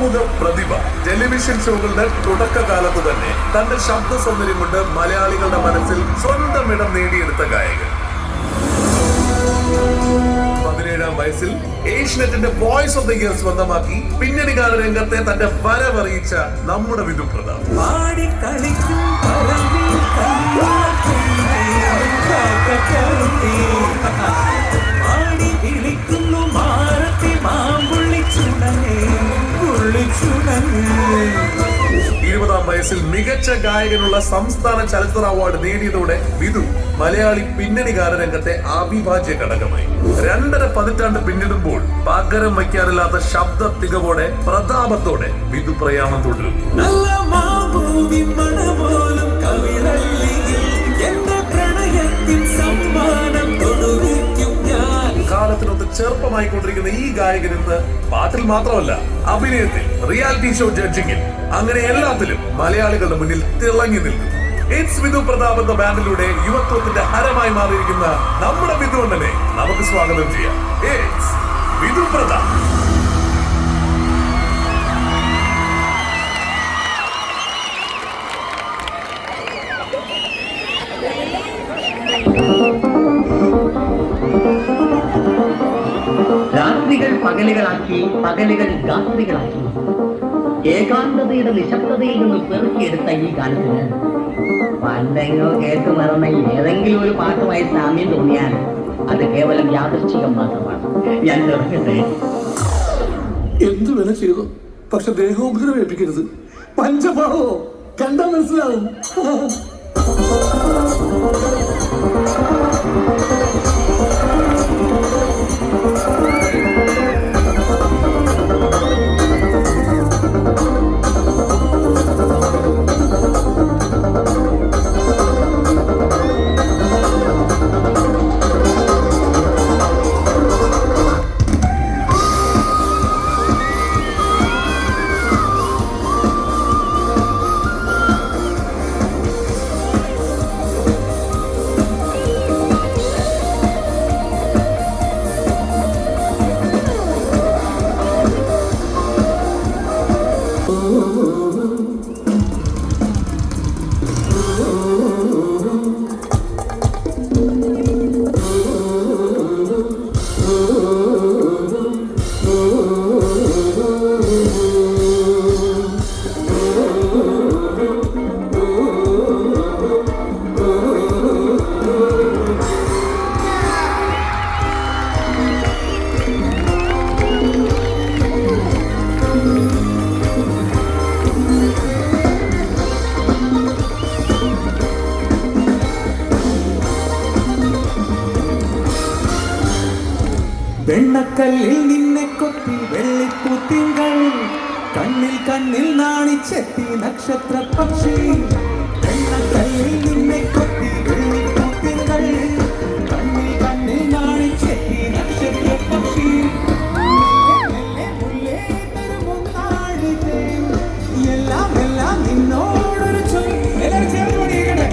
ബഹുമുഖ പ്രതിഭ. ടെലിവിഷൻ ഷോകളുടെ തുടക്കകാലത്ത് തന്നെ തന്റെ ശബ്ദ സൗന്ദര്യം കൊണ്ട് മലയാളികളുടെ മനസ്സിൽ സ്വന്തം ഇടം നേടിയെടുത്ത ഗായകൻ. 17-ാം വയസ്സിൽ ഏഷ്യനെറ്റിന്റെ വോയിസ് ഓഫ് ദ ഇയർ സ്വന്തമാക്കി പിന്നണി ഗാന രംഗത്തെ തന്റെ വരവറിയിച്ച നമ്മുടെ വിധു പ്രതാപ്. ഇരുപതാം വയസ്സിൽ മികച്ച ഗായകനുള്ള സംസ്ഥാന ചലച്ചിത്ര അവാർഡ് നേടിയതോടെ വിധു മലയാളി പിന്നണി ഗാനരംഗത്തെ അവിഭാജ്യ ഘടകമായി. 2.5 പതിറ്റാണ്ട് പിന്നിടുമ്പോൾ പകരം വയ്ക്കാനില്ലാത്ത ശബ്ദ തികവോടെ പ്രതാപത്തോടെ വിധു പ്രയാണം തുടരും. കാലത്തിനൊത്ത് ചെറുപ്പമായിക്കൊണ്ടിരിക്കുന്ന ഈ ഗായകൻ ഇന്ന് പാട്ടിൽ മാത്രമല്ല, അഭിനയത്തിൽ, റിയാലിറ്റി ഷോ ജഡ്ജിങ്ങിൽ, അങ്ങനെ എല്ലാത്തിലും മലയാളികളുടെ മുന്നിൽ തിളങ്ങി നിൽക്കുന്നു. ഇറ്റ്സ് വിധു പ്രതാപ് എന്ന ബാൻഡിലൂടെ യുവത്വത്തിന്റെ ഹരമായി മാറിയിരിക്കുന്ന നമ്മുടെ വിധു അണ്ണനെ നമുക്ക് സ്വാഗതം ചെയ്യാം. ഇറ്റ്സ് വിധു പ്രതാപ്. രാത്രികൾ പകലുകളാക്കി, പകലുകൾ രാത്രികളാക്കി, ഏകാന്തതയുടെ നിശബ്ദതയിൽ നിന്ന് പെറുക്കിയെടുത്ത ഈ കാലത്തിന് പണ്ടെങ്ങോ കേട്ടു മറന്ന ഏതെങ്കിലും ഒരു പാട്ടുമായി സാമ്യം തോന്നിയാൽ അത് കേവലം യാദൃശ്ചികം മാത്രമാണ്. ഞാൻ നിർമ്മിച്ചത് എന്തു വില ചെയ്തു, പക്ഷെ ദേഹോപദ്രവം ഏൽപ്പിക്കരുത്. പഞ്ചപാവോ കണ്ടാൽ മനസ്സിലാവും. വെണ്ണക്കല്ലിൽ നിന്നെ കൊത്തി വെള്ളിപ്പൂത്തിങ്കൾ, കണ്ണിൽ കണ്ണിൽ നാണിച്ചെത്തി നക്ഷത്ര പക്ഷി. വെണ്ണക്കല്ലിൽ നിന്നെ കൊത്തി വെള്ളിപ്പൂത്തിങ്കൾ, കണ്ണിൽ കണ്ണിൽ നാണിച്ചെത്തി നക്ഷത്ര പക്ഷി. എല്ലാം എല്ലാം നിന്നോടൊരു ചൊല്ലി. എല്ലാവരും ചേർന്ന് പഠിക്കട്ടെ.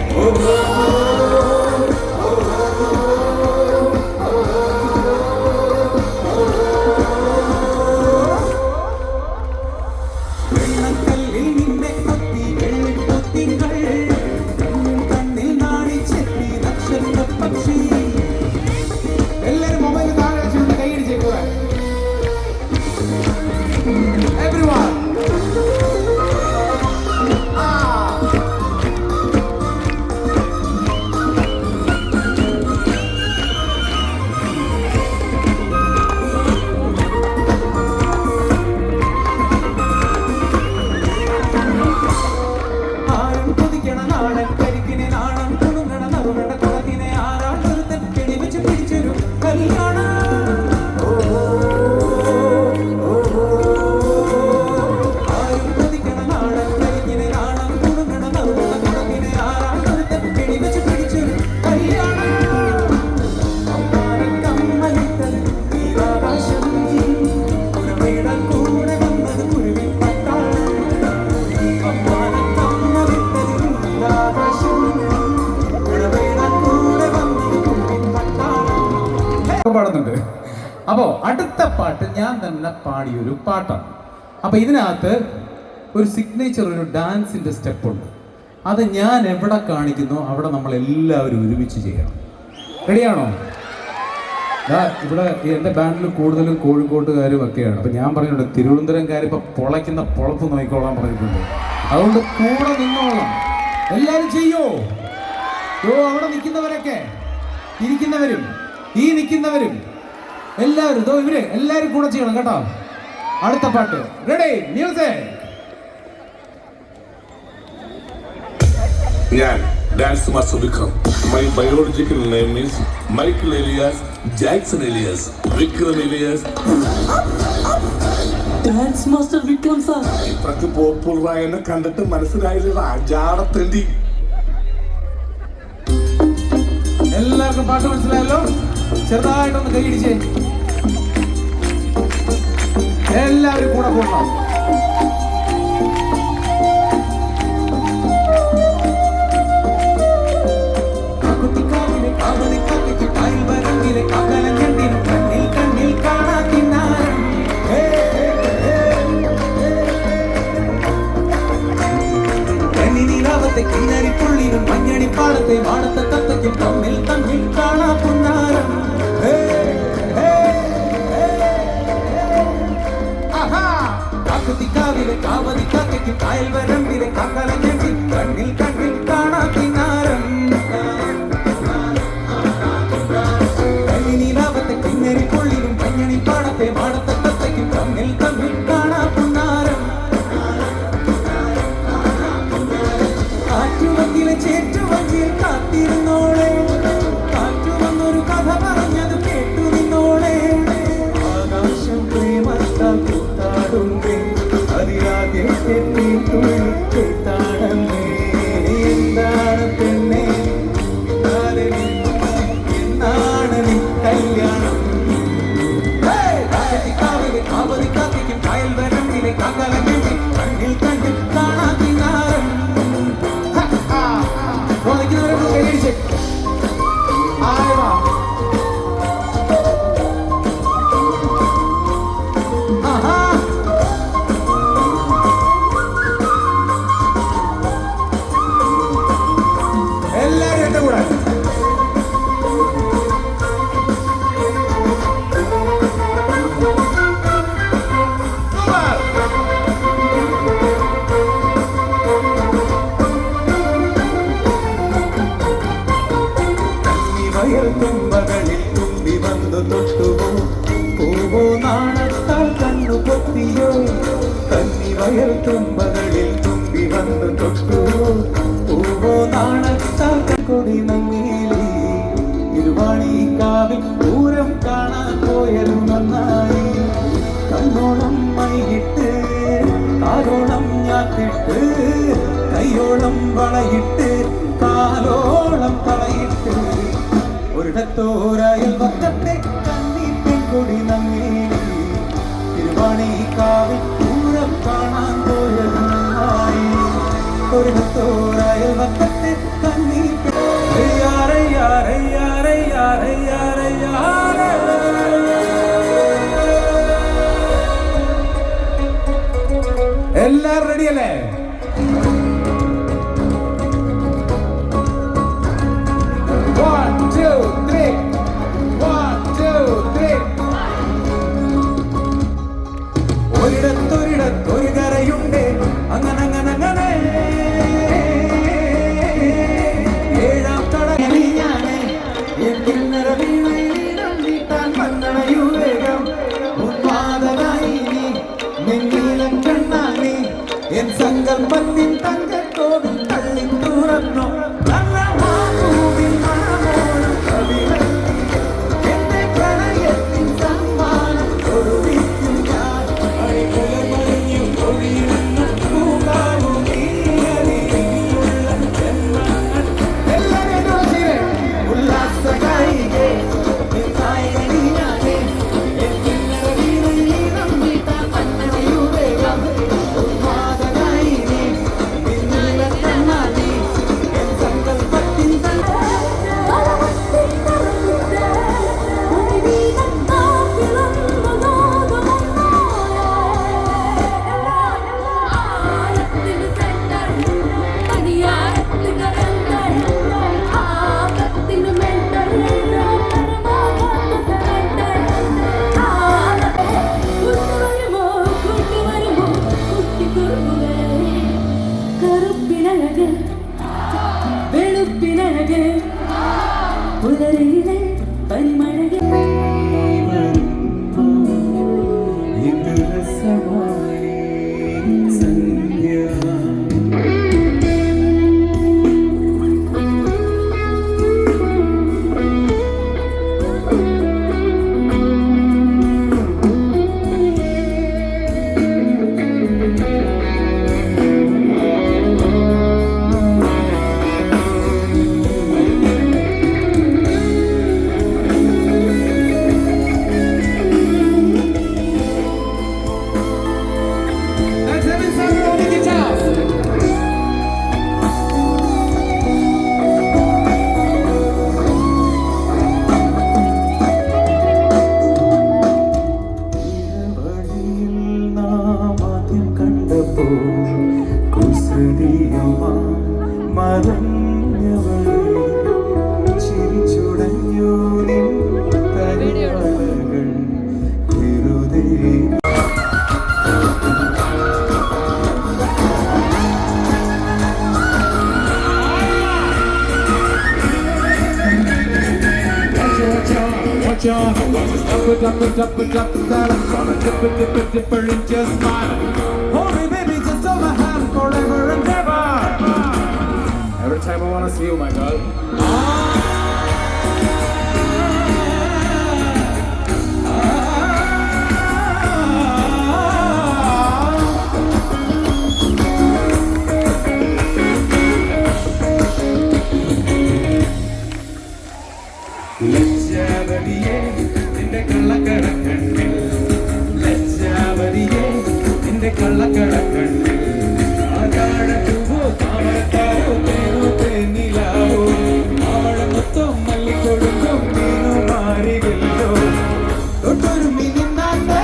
പാടുന്നുണ്ട്. അപ്പോൾ അടുത്ത പാട്ട് ഞാൻ തന്നെ പാടിയൊരു പാട്ടാണ്. അപ്പോൾ ഇതിനകത്ത് ഒരു സിഗ്നേച്ചർ, ഒരു ഡാൻസിൻ്റെ സ്റ്റെപ്പുണ്ട്. അത് ഞാൻ എവിടെ കാണിക്കുന്നു അവിടെ നമ്മൾ എല്ലാവരും ഒരുമിച്ച് ചെയ്യണം. റെഡിയാണോ? ഇവിടെ എൻ്റെ ബാൻഡിൽ കൂടുതലും കോഴിക്കോട്ടുകാരും ഒക്കെയാണ്. അപ്പം ഞാൻ പറഞ്ഞിട്ടുണ്ട് തിരുവനന്തപുരംകാർ ഇപ്പോൾ പൊളയ്ക്കുന്ന പൊളപ്പ് നോക്കിക്കോളാൻ പറഞ്ഞിട്ടുണ്ട്. അതുകൊണ്ട് കൂടെ നിന്നോളാം. എല്ലാവരും ചെയ്യോ? അവിടെ നിൽക്കുന്നവരൊക്കെ, ഇരിക്കുന്നവരും ഈ നിൽക്കുന്നവരും എല്ലാവരും ഇവര് എല്ലാവരും കൂടെ ചെയ്യണം കേട്ടോ. അടുത്ത പാട്ട് റെഡി, മ്യൂസിക്. ഞാൻ dance master Vikram. My biological name is Michael alias Jackson alias Vikram alias. Dance master Vikram sir. ഇത്രക്ക് പോപ്പുലറായ എന്നെ കണ്ടിട്ട് മനസ്സിലായില്ല ജാടത്തേണ്ടി. എല്ലാവർക്കും പാട്ട് മനസ്സിലായല്ലോ? ചെറുതായിട്ടൊന്ന് കൈയിടിച്ചേ. എല്ലാവരും കൂടെ കൂടണം. കിന്നരിപ്പുള്ളിനും മഞ്ഞണിപ്പാടത്തെ വാടത്തെ തത്തയ്ക്കും തമ്മിൽ തമ്മിൽ കാണാ പുന്നാരം. കാക്കുത്തിക്കാവിലെ കാവതി കാക്കയ്ക്കും കായൽ വരമ്പിലെ കാക്കലഞ്ഞെങ്കിൽ കണ്ണിൽ കണ്ണിൽ കാണാ കിന്നാരം. കണ്ണിനീലാവത്തെ കിന്നരിപ്പുള്ളിനും മഞ്ഞണിപ്പാടത്തെ വാടത്തെ തത്തയ്ക്കും തമ്മിൽ തമ്മിൽ കാണാ പുന്നാരം. കാറ്റുവങ്കിലെ ചേറ്റുവഞ്ചിയിൽ കാത്തിരുന്നോളെ, കാറ്റു വന്നൊരു കഥ പറഞ്ഞത് കേട്ടു നിന്നോളെ. ആകാശം പ്രേമത്താൽ കൂത്താടുന്നേ, അതിരാദ്യത്തെ കേട്ടാടന്നേ. എന്താണ് പെണ്ണേ എന്നാണ് നീ കല്യാണം? കാവതിക്കാവിലെ കാവതി കാക്കയ്ക്കും കായൽ വരമ്പിലെ കാക്കലഞ്ഞെങ്കിൽ കണ്ണിൽ കണ്ണിൽ കാണാതിനാരം. എല്ലാരും എന്റെ കൂടെ തുമ്പകളിൽ തുമ്പി വന്നു തൊട്ടുവോ, പൂവോ നാണത്താൽ കണ്ണു പൊത്തിയോ. കന്നി വയൽ തുമ്പകളിൽ തുമ്പി വന്നു തൊട്ടുവോ, പൂവോ നാണത്താൽ കൊടി നങ്ങേലി. ഇരുവാണിക്കാവിൽ പൂരം കാണാൻ പോയത് നന്നായി. കണ്ണോളം മൈയിട്ട് കാലോളം ഞാത്തിട്ട്, കൈയോളം വളയിട്ട് കാലോളം കളയിട്ട്. ഒരിടത്തോരയൽ വക്കത്തെ കണ്ണീർ പെൺകൊടി നങ്ങേലി. തിരുവാണിക്കാവിൽ പൂരം കാണാൻ പോയതായി. ഒരിടത്തോരയൽ വക്കത്തെ കണ്ണീർ എല്ലാരും റെഡിയല്ലേ? ഒരിടത്തൊരിടത്തൊരു കരയുണ്ട് അങ്ങനെ ഏഴാം കടലിലാണ് വീട്ടാൻ വന്നണയു വേഗം. ഉന്മാദനായി നെഞ്ഞീലം കണ്ണാനി എൻ സങ്കൽപ്പത്തിൻ തങ്കത്തോടും തള്ളി തുറന്നു. രസമായി സന്ധ്യ. Every time I wanna see you, my girl. ലജ്ജാവതിയേ നിന്റെ കള്ളക്കടക്കണ്ണിൽ, ലജ്ജാവതിയേ നിന്റെ കള്ളക്കടക്കണ്ണിൽ, ആകാശപ്പൂവോ താമരത്താരോ തേനോ തേനിലാവോ, അവളെ മൊത്തം മല്ലിക്കൊടുങ്കും നീനു മാറിയല്ലോ. തൊട്ടൊരുമി നിന്നാണ്ടേ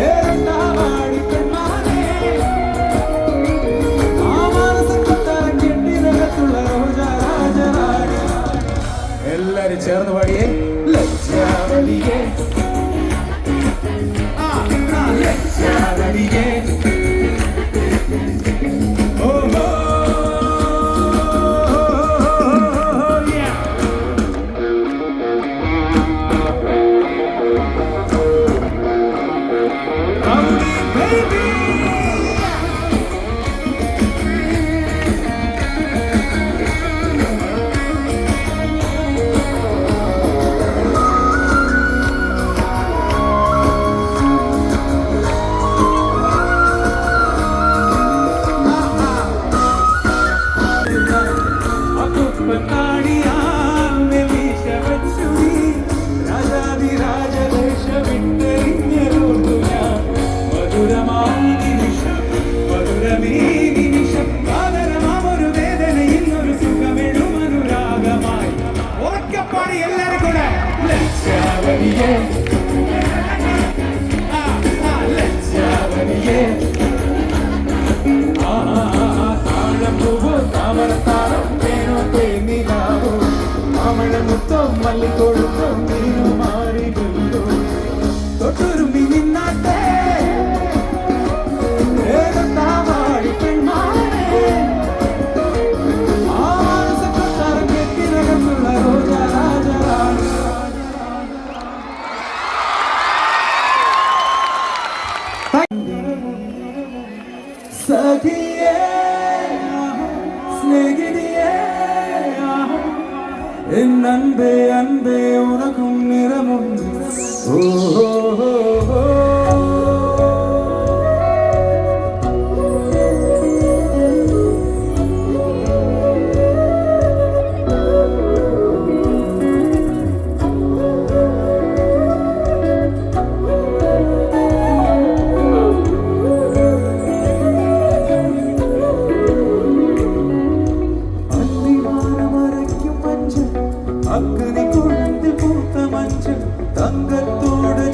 ഏറെത്താവാടി പെൺമാനേ, ആ മാനസക്കൊട്ടാര കെട്ടിനകത്തുള്ള രോജാ രാജരാണി. എല്ലാരും ചേർന്ന് പാടിയേ. ലജ്ജാവതിയേ ലജ്ജാവതിയേ മല്ലിക്കൊടുക്കും നീനു മാറിയല്ലോ. തൊട്ടൊരുമി നിന്നാട്ടെ ഏകത്താവാടി പെൺമാനേ, ആ മാനസക്കൊട്ടാര കെട്ടിനകത്തുള്ള രോജാ രാജരാണി. സഖിയേ സ്നേഹിതിയേ என் அன்பே அன்பே உனக்கும் நிறமும் அக்னி கொழுந்து பூத்த மஞ்சள் தங்கத்தோடு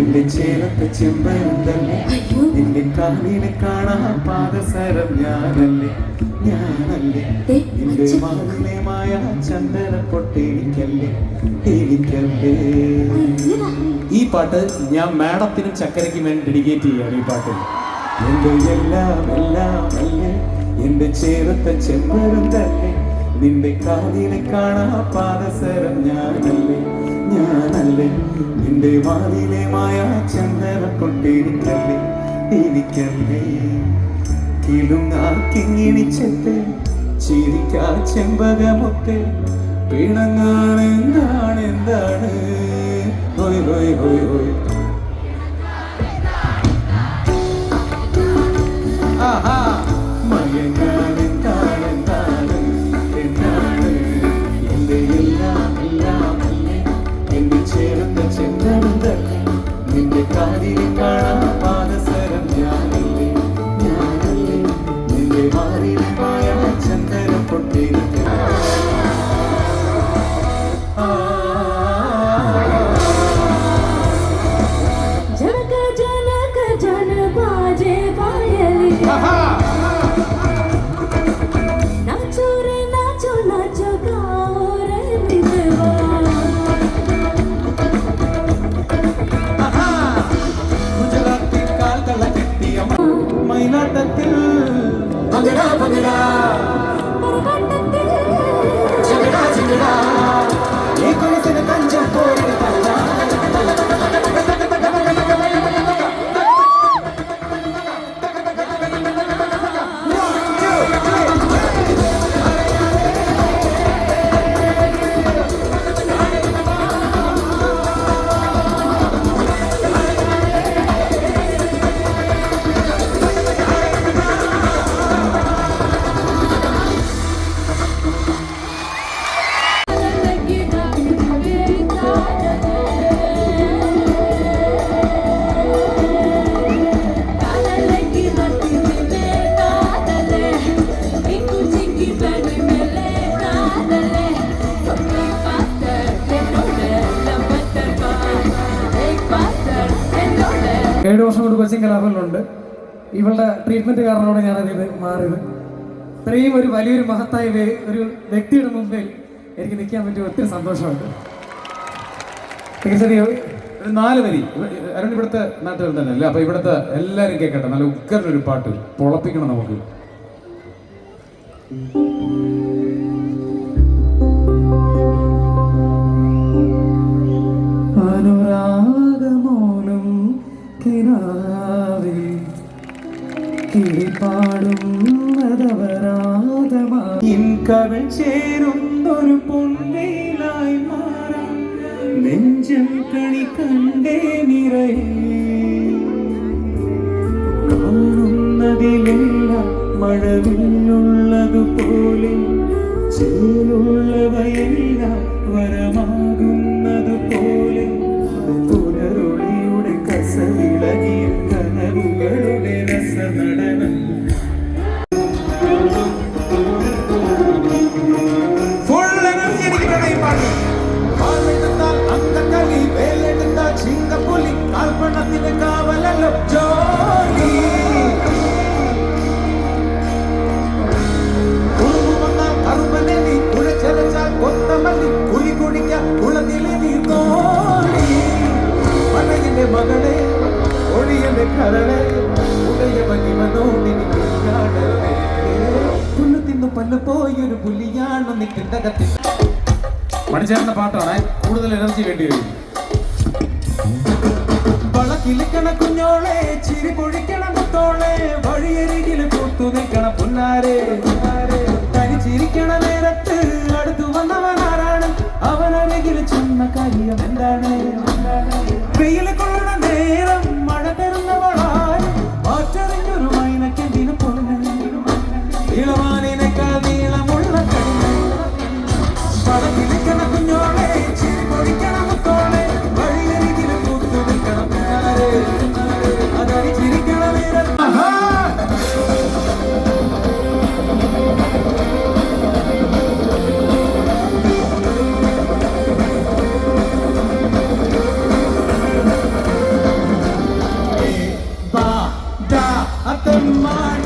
എന്റെ ചേലത്തെ ചെമ്പരുന്തല്ലേ നിന്റെ കാലിനെ കാണാൻ പാദസരം ഞാനല്ലേ നിന്റെ മാലിന്യമായ ചന്ദന പൊട്ടെനിക്കല്ലേ എനിക്കല്ലേ. ഈ പാട്ട് ഞാൻ മാഡത്തിനും ചക്കരയ്ക്കും വേണ്ടി ഡെഡിക്കേറ്റ് ചെയ്യാണ്. ഈ പാട്ട് എന്റെ എല്ലാം അല്ലേ എന്റെ ചേലത്തെ ചെമ്പരുന്തല്ലേ നിന്റെ കാലിനെ കാണാൻ പാദസരം ഞാനല്ലേ നിന്റെ മാലിന്യമായ ചന്ദന പൊട്ടെനിക്കല്ലേ എനിക്കല്ലേ. കിളുങ്ങാക്കിങ്ങിണിച്ചെത്തെ ചിരിക്കാ ചെമ്പകമൊക്കെ പിണങ്ങാൻ എന്താണ് ഹോയ് ഹോയ് ഹോയ് ഹോയ്. ആഹാ മയങ്ങാൻ എന്താണ് എന്റെ എല്ലാം അല്ലേ എന്റെ ചേർന്ന ചെമ്പരുന്തല്ലേ നിന്റെ കാലിനെ കാണാൻ പാദസരം ഞാനല്ലേ നിന്റെ മാറിനുമായ ചന്ദന പൊട്ടെനിക്കല്ലേ. മൈനാട്ടത്തിൽ ഈ കൊലത്തിന് കഞ്ചം പോയി ഏഴ് വർഷം കൊണ്ട് കൊച്ചിൻ കലാഭവനിലുണ്ട്. ഇവളുടെ ട്രീറ്റ്മെന്റ് കാരണമാണ് ഞാനതിൽ മാറിയത്. ഇത്രയും ഒരു വലിയൊരു മഹത്തായ ഒരു വ്യക്തിയുടെ മുമ്പിൽ എനിക്ക് നിൽക്കാൻ പറ്റിയ ഒത്തിരി സന്തോഷമുണ്ട്. ഒരു 4 വരി അരുൺ ഇവിടുത്തെ നാട്ടുകാർ തന്നെ അല്ലേ? അപ്പൊ ഇവിടുത്തെ എല്ലാരും കേൾക്കട്ടെ. നല്ല ഉഗ്രനൊരു പാട്ട് പൊളപ്പിക്കണം നമുക്ക്. അനുരാഗമോലും കിനാവിൽ കിളിപാടും കവൾ ചേരുന്നൊരു പൊന്നയിലായി മാറാം നെഞ്ചം കണി കണ്ടേ നിറയെ കാണുന്നതിലെല്ലാം മഴവില്ലുള്ളതുപോലെ ചേലുള്ളവയെല്ലാം വരമാകുന്നതുപോലെ പുലരൊളിയുടെ കസവിളകിയ കനവുകളുടെ രസനടനം കാൽപ്പണത്തിന് കാവലല്ലോ ജോലി വന്നാൽ പുലിയാണ് നിൽക്കണ്ടകത്തിൽ. മണിച്ചേർന്ന പാട്ടാണ്, കൂടുതൽ എനർജി വേണ്ടി വരും. വളക്കിലിക്കണ കുഞ്ഞോളെ, ചിരി പൊഴിക്കണ മുത്തോളെ, വഴിയരികിൽ പൂത്തു നിൽക്കണ പുന്നാരെ. തനിച്ചിരിക്കണ നേരത്ത് അടുത്തു വന്നവനാരാണ്, അവനരികിൽ ചെന്ന കാര്യം എന്താണ്? വെയില് കൊള്ളണ നേരം മഴ തരുന്നവളാരും മാറ്ററിഞ്ഞൊരു മൈനക്കെന്തിനു പൊന്നെ. ഇളവാനിനേക്കാൾ നീളമുള്ള കണ്ണ്. വളക്കിലിക്കണ കുഞ്ഞോളെ, ചിരി പൊഴിക്കണ മുത്തോളെ, വഴിയരികിൽ പൂത്തു നിൽക്കണ പുന്നാരെ. അതരിച്ചിരിക്കണ നേരത്ത് അത്തമ്മാടി